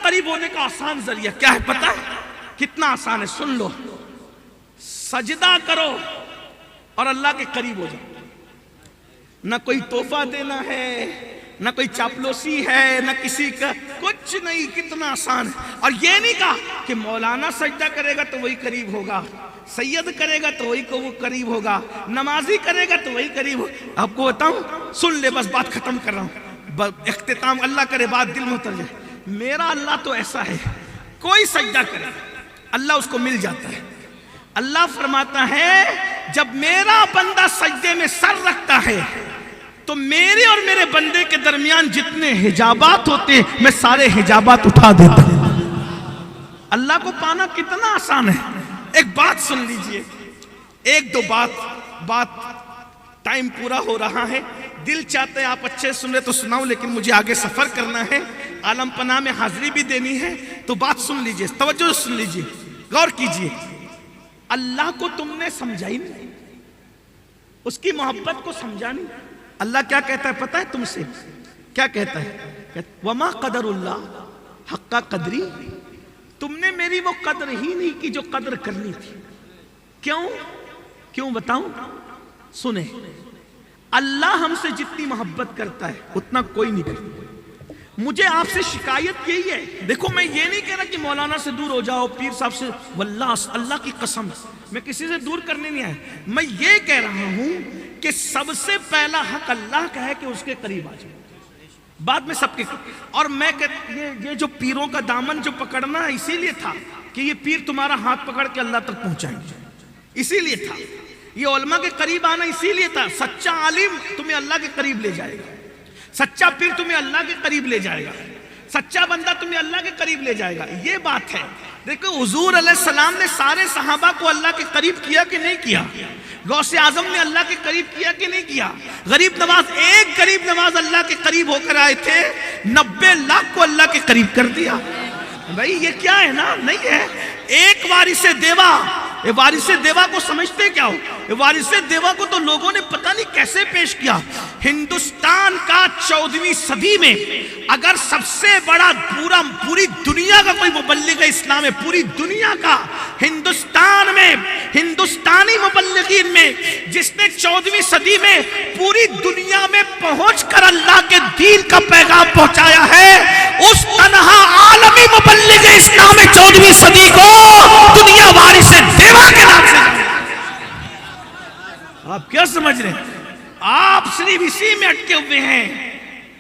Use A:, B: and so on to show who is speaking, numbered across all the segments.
A: قریب ہونے کا آسان ذریعہ کیا ہے پتہ ہے؟ کتنا آسان ہے، سن لو. سجدہ کرو اور اللہ کے قریب ہو جاؤ. نہ کوئی تحفہ دینا ہے، نہ کوئی چاپلوسی ہے، نہ کسی کا کچھ نہیں. کتنا آسان ہے. اور یہ نہیں کہا کہ مولانا سجدہ کرے گا تو وہی قریب ہوگا، سید کرے گا تو وہی کو وہ قریب ہوگا، نمازی کرے گا تو وہی قریب ہوگا. آپ کو بتاؤں، سن لے، بس بات ختم کر رہا ہوں، اختتام. اللہ کرے بات دل میں اتر جائے. میرا اللہ تو ایسا ہے، کوئی سجدہ کرے اللہ اس کو مل جاتا ہے. اللہ فرماتا ہے جب میرا بندہ سجدے میں سر رکھتا ہے تو میرے اور میرے بندے کے درمیان جتنے حجابات ہوتے ہیں میں سارے حجابات اٹھا دیتا ہوں. اللہ کو پانا کتنا آسان ہے. ایک بات سن لیجئے، ایک دو بات ٹائم پورا ہو رہا ہے. دل چاہتے ہیں آپ اچھے سن رہے تو سناؤں، لیکن مجھے آگے سفر کرنا ہے، عالم پناہ میں حاضری بھی دینی ہے. تو بات سن لیجئے، توجہ سن لیجئے، غور کیجئے. اللہ کو تم نے سمجھا ہی نہیں، اس کی محبت کو سمجھا نہیں. اللہ کیا کہتا ہے پتہ ہے تم سے؟ کیا کہتا ہے؟ وما قدر اللہ حق قدری. تم نے میری وہ قدر ہی نہیں کی جو قدر کرنی تھی. کیوں بتاؤں؟ سنیں، اللہ ہم سے جتنی محبت کرتا ہے اتنا کوئی نہیں کرتا. مجھے آپ سے شکایت یہی ہے. دیکھو میں یہ نہیں کہہ رہا کہ مولانا سے دور ہو جاؤ، پیر صاحب سے، واللہ اللہ کی قسم میں کسی سے دور کرنے نہیں آیا. میں یہ کہہ رہا ہوں کہ سب سے پہلا حق اللہ کا ہے کہ اس کے قریب آ جائے، بعد میں سب کے. اور میں یہ جو پیروں کا دامن جو پکڑنا ہے اسی لیے تھا کہ یہ پیر تمہارا ہاتھ پکڑ کے اللہ تک پہنچائیں گے، اسی لیے تھا. یہ علماء کے قریب آنا اسی لیے تھا. سچا عالم تمہیں اللہ کے قریب لے جائے گا، سچا پیر تمہیں اللہ کے قریب لے جائے گا، سچا بندہ تمہیں اللہ کے قریب لے جائے گا. یہ بات ہے. دیکھو حضور علیہ السلام نے سارے صحابہ کو اللہ کے قریب کیا کہ نہیں کیا؟ غوث اعظم نے اللہ کے قریب کیا کہ نہیں کیا؟ غریب نواز، ایک غریب نواز اللہ کے قریب ہو کر آئے تھے، 90 لاکھ کو اللہ کے قریب کر دیا. بھائی یہ کیا ہے نا؟ نہیں ہے. ایک وارث دیوا، یہ وارث دیوا کو سمجھتے کیا ہو؟ یہ وارث دیوا کو تو لوگوں نے پتہ نہیں کیسے پیش کیا. ہندوستان کا 14ویں صدی میں اگر سب سے بڑا پوری دنیا کا کوئی مبلغ اسلام ہے، پوری دنیا کا، ہندوستان میں ہندوستانی مبلغین میں جس نے 14ویں صدی میں پوری دنیا میں پہنچ کر اللہ کے دین کا پیغام پہنچایا ہے، اس تنہا عالمی مبلغ اسلام 14ویں صدی کو دنیا وارث دیوا کے نام سے. آپ کیا سمجھ رہے ہیں؟ آپ صرف اسی میں اٹکے ہوئے ہیں.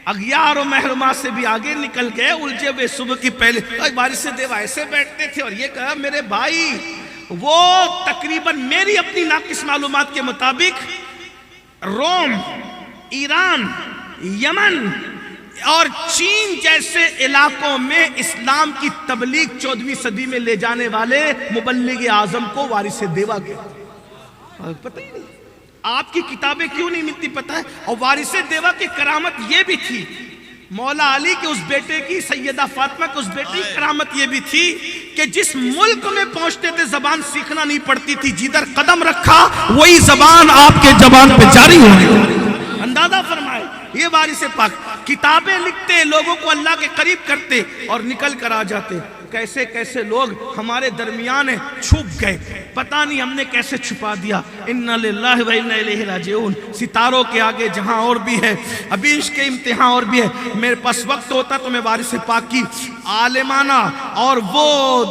A: اغیار و محرومات سے بھی آگے نکل گئے، الجھے ہوئے صبح کی پہلے. وارث دیوا ایسے بیٹھتے تھے اور یہ کہا میرے بھائی وہ تقریباً میری اپنی ناقص معلومات کے مطابق روم، ایران، یمن اور چین جیسے علاقوں میں اسلام کی تبلیغ 14ویں صدی میں لے جانے والے مبلغ اعظم کو وارث دیوا کہتے. پتہ ہی نہیں آپ کی کتابیں کیوں نہیں ملتی پتہ ہے. اور وارث دیوا کی کرامت یہ بھی تھی، مولا علی کے اس بیٹے کی، سیدہ فاطمہ کے اس بیٹے کی کرامت یہ بھی تھی کہ جس ملک میں پہنچتے تھے زبان سیکھنا نہیں پڑتی تھی، جدھر قدم رکھا وہی زبان آپ کے زبان پہ جاری ہو گئی. اندازہ فرمائے یہ وارث پاک کتابیں لکھتے، لوگوں کو اللہ کے قریب کرتے اور نکل کر آ جاتے. کیسے کیسے لوگ ہمارے درمیان چھپ گئے، پتہ نہیں ہم نے کیسے چھپا دیا. انا للہ و انا الیہ راجعون. ستاروں کے آگے جہاں اور بھی ہے، ابھی عشق کے امتحان اور بھی ہے. میرے پاس وقت ہوتا تو میں وارث پاک کی عالمانہ اور وہ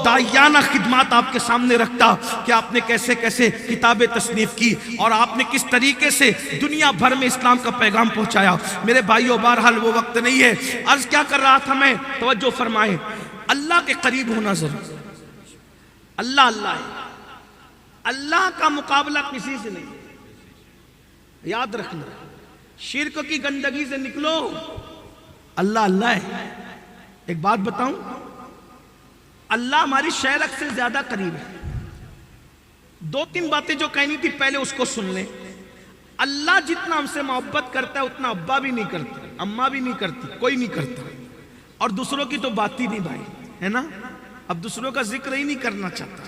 A: داعیانہ خدمات آپ کے سامنے رکھتا کہ آپ نے کیسے کیسے کتابیں تصنیف کی اور آپ نے کس طریقے سے دنیا بھر میں اسلام کا پیغام پہنچایا. میرے بھائیوں بہرحال وہ وقت نہیں ہے. عرض کیا کر رہا تھا میں، توجہ فرمائیں. اللہ کے قریب ہونا ضرور. اللہ اللہ ہے، اللہ کا مقابلہ کسی سے نہیں. یاد رکھنا، شرک کی گندگی سے نکلو. اللہ اللہ ہے. ایک بات بتاؤں، اللہ ہماری شہرک سے زیادہ قریب ہے. 2-3 باتیں جو کہنی تھی پہلے اس کو سن لیں. اللہ جتنا ہم سے محبت کرتا ہے اتنا ابا بھی نہیں کرتا، اماں بھی نہیں کرتی، کوئی نہیں کرتا. اور دوسروں کی تو بات ہی نہیں بھائی، ہے نا. اب دوسروں کا ذکر ہی نہیں کرنا چاہتا.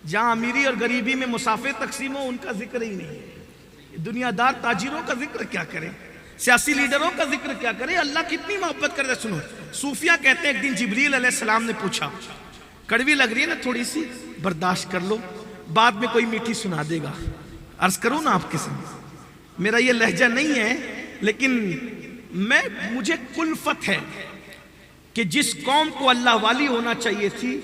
A: جہاں امیری اور غریبی میں مسافر تقسیم ہو ان کا ذکر ہی نہیں ہے. دنیا دار تاجروں کا ذکر کیا کرے، سیاسی لیڈروں کا ذکر کیا کرے. اللہ کتنی محبت کرتا ہے. سنو صوفیہ کہتے ہیں ایک دن جبریل علیہ السلام نے پوچھا، کڑوی لگ رہی ہے نا تھوڑی سی، برداشت کر لو، بعد میں کوئی میٹھی سنا دے گا. عرض کروں نا آپ کے سامنے، میرا یہ لہجہ نہیں ہے لیکن مجھے کلفت ہے کہ جس قوم کو اللہ والی ہونا چاہیے تھی،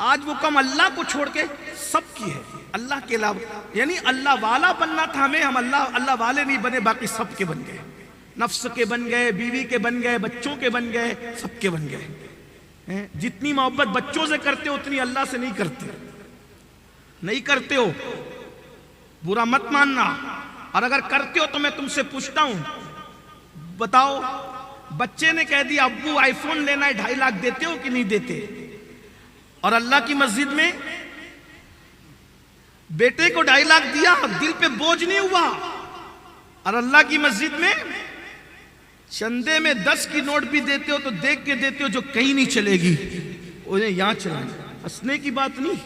A: آج وہ قوم اللہ کو چھوڑ کے سب کی ہے، اللہ کے علاوہ، یعنی اللہ والا بننا تھا ہمیں، ہم اللہ والے نہیں بنے، باقی سب کے بن گئے، نفس کے بن گئے، بیوی کے بن گئے، بچوں کے بن گئے، سب کے بن گئے. جتنی محبت بچوں سے کرتے ہو اتنی اللہ سے نہیں کرتے ہو. برا مت ماننا، اور اگر کرتے ہو تو میں تم سے پوچھتا ہوں، بتاؤ بچے نے کہہ دیا ابو آئی فون لینا ہے 2.5 لاکھ، دیتے ہو کہ نہیں دیتے؟ اور اللہ کی مسجد میں بیٹے کو 2.5 لاکھ دیا، دل پہ بوجھ نہیں ہوا. اور اللہ کی مسجد میں چندے میں 10 کی نوٹ بھی دیتے ہو تو دیکھ کے دیتے ہو جو کہیں نہیں چلے گی، انہیں یہاں چلائیں. ہنسنے کی بات نہیں.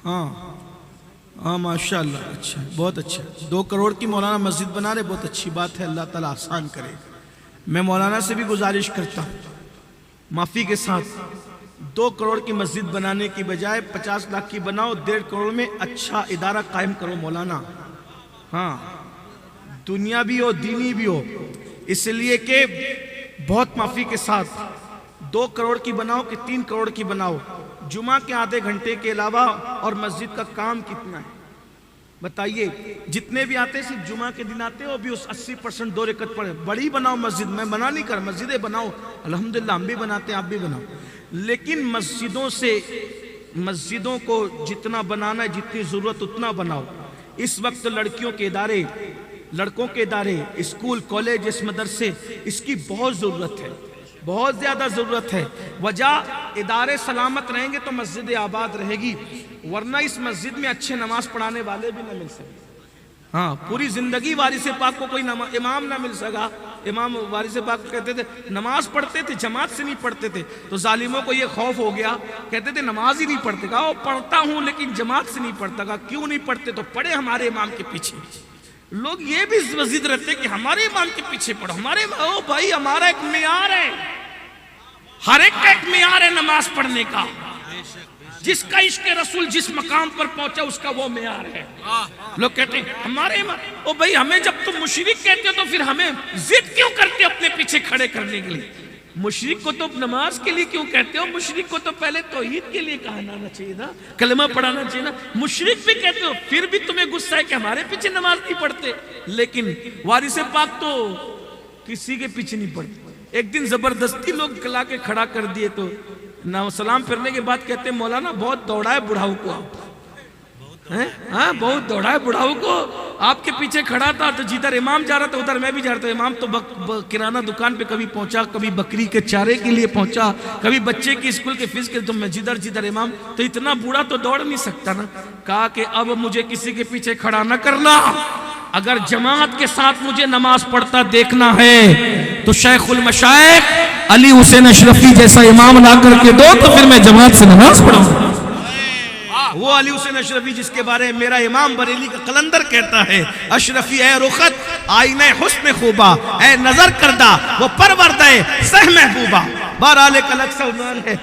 A: ہاں ماشاءاللہ، اچھا، بہت اچھا. 2 کروڑ کی مولانا مسجد بنا رہے، بہت اچھی بات ہے، اللہ تعالیٰ آسان کرے. میں مولانا سے بھی گزارش کرتا ہوں معافی کے ساتھ، 2 کروڑ کی مسجد بنانے کی بجائے 50 لاکھ کی بناؤ، 1.5 کروڑ میں اچھا ادارہ قائم کرو مولانا. ہاں، دنیا بھی ہو دینی بھی ہو، اس لیے کہ بہت معافی کے ساتھ 2 کروڑ کی بناؤ کہ 3 کروڑ کی بناؤ، جمعہ کے آدھے گھنٹے کے علاوہ اور مسجد کا کام کتنا ہے بتائیے؟ جتنے بھی آتے صرف جمعہ کے دن آتے ہو، بھی اس 80% 2 رکعت پڑھے. بڑی بناؤ مسجد، میں منع نہیں کر، مسجدیں بناؤ، الحمدللہ ہم بھی بناتے ہیں، آپ بھی بناؤ، لیکن مسجدوں کو جتنا بنانا ہے، جتنی ضرورت اتنا بناؤ. اس وقت لڑکیوں کے ادارے، لڑکوں کے ادارے، اسکول، کالج، اس مدرسے، اس کی بہت ضرورت ہے، بہت زیادہ ضرورت ہے. وجہ ادارے سلامت رہیں گے تو مسجد آباد رہے گی، ورنہ اس مسجد میں اچھے نماز پڑھانے والے بھی نہ مل سکے. ہاں، پوری زندگی وارث پاک کو کوئی امام نہ مل سکا. امام وارث پاک کہتے تھے نماز پڑھتے تھے، جماعت سے نہیں پڑھتے تھے، تو ظالموں کو یہ خوف ہو گیا، کہتے تھے نماز ہی نہیں پڑھتے. کہا وہ پڑھتا ہوں لیکن جماعت سے نہیں پڑھتا. کہا کیوں نہیں پڑھتے؟ تو پڑھے ہمارے امام کے پیچھے. لوگ یہ بھی وزید رہتے کہ ہمارے امام کے پیچھے پڑھو، او بھائی ہمارا ایک معیار ہے، ہر ایک کا ایک معیار ہے نماز پڑھنے کا. جس کا عشق رسول جس مقام پر پہنچا اس کا وہ معیار ہے. لوگ کہتے ہیں ہمارے امام، او بھائی ہمیں جب تم مشرک کہتے ہو تو پھر ہمیں ضد کیوں کرتے ہو اپنے پیچھے کھڑے کرنے کے لیے؟ مشرک کو تو نماز کے لیے کیوں کہتے ہو؟ مشرک کو تو پہلے توحید کے لیے کہنا چاہیے نا، کلمہ پڑھانا چاہیے نا. مشرک بھی کہتے ہو، پھر بھی تمہیں غصہ ہے کہ ہمارے پیچھے نماز نہیں پڑھتے. لیکن وارث پاک تو کسی کے پیچھے نہیں پڑھتے. ایک دن زبردستی لوگ لا کے کھڑا کر دیے تو سلام پھرنے کے بعد کہتے ہیں مولانا بہت دوڑا ہے بڑھاؤ کو آپ. ہاں بہت دوڑا ہے بڑھاؤ کو، آپ کے پیچھے کھڑا تھا تو جدھر امام جا رہا تھا ادھر میں بھی جا رہا تھا. امام تو کرانہ دکان پہ کبھی پہنچا، کبھی بکری کے چارے کے لیے پہنچا، کبھی بچے کی اسکول کے فیس کے، تو میں جدھر امام، تو اتنا بوڑھا تو دوڑ نہیں سکتا نا. کہا کہ اب مجھے کسی کے پیچھے کھڑا نہ کرنا، اگر جماعت کے ساتھ مجھے نماز پڑھتا دیکھنا ہے تو شیخ المشائخ علی حسین اشرفی جیسا امام لا کر کے دو، تو پھر میں جماعت سے نماز پڑھوں. وہ علی حسین اشرفی جس کے بارے میں میرا امام بریلی کا قلندر کہتا ہے، اشرفی اے رخت آئینہ حسن خوبا، اے نظر کردہ وہ پروردہ سہ محبوبہ. بہرحال ایک الگ سا عنوان ہے.